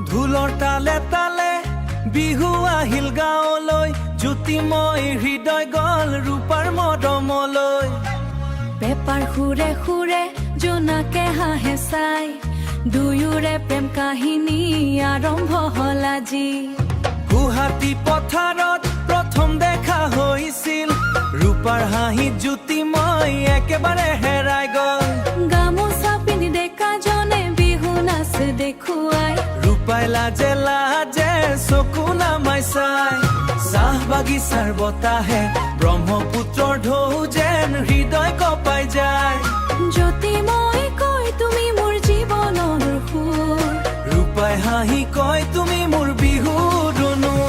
ঢোলৰ তালে তালে বিহু আহিল গাঁৱলৈ, জ্যোতিময় হৃদয় গল ৰূপাৰ মদমলৈ। পেপাৰ সুৰে সুৰে জোনাকে হাঁহে চাই, দুয়োৰে প্ৰেম কাহিনী আৰম্ভ হল আজি। গুৱাহাটী পথাৰত প্ৰথম দেখা হৈছিল, ৰূপাৰ হাঁহিত জ্যোতিময় একেবাৰে হেৰাই গল। গামোচা পিন্ধি ডেকাজনে বিহু নাচ দেখুৱাই, ৰূপাই লাজে লাজে চকু নামাই চাই। চাহ বাগিচাৰ বতাহে ব্ৰহ্মপুত্ৰৰ ঢৌ যেন হৃদয় কঁপাই যায়। জ্যোতিময় কয় তুমি মোৰ জীৱনৰ সুৰ, ৰূপাই হাঁহি কয় তুমি মোৰ বিহুৰ ৰুণুৰ।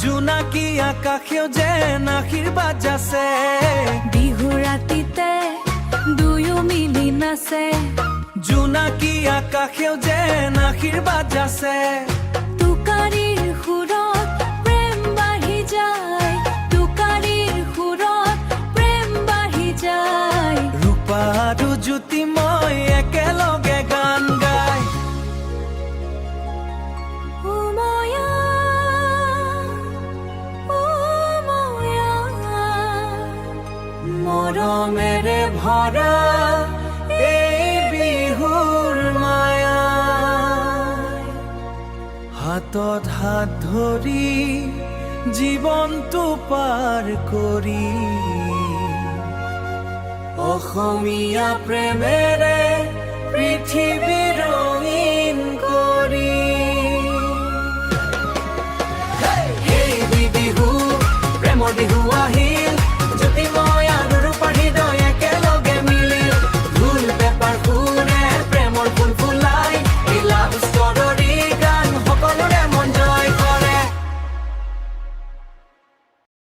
জোনাকী আকাশেও যেন আশীৰ্বাদ যাচে। বিহু ৰাতিতে দুয়ো মিলি নাচে, জোনাকী আকাশেও যেন আশীৰ্বাদ যাচে। টোকাৰীৰ সুৰত প্ৰেম বাঢ়ি যায়, টোকাৰীৰ সুৰত প্ৰেম বাঢ়ি যায়। ৰূপা আৰু জ্যোতিময় একেলগে গান গায়। মৰমেৰে ভৰা এই বিহুৰ মায়া, হাতত হাত ধৰি জীৱনটো পাৰ কৰি, অসমীয়া প্ৰেমেৰে পৃথিৱীৰ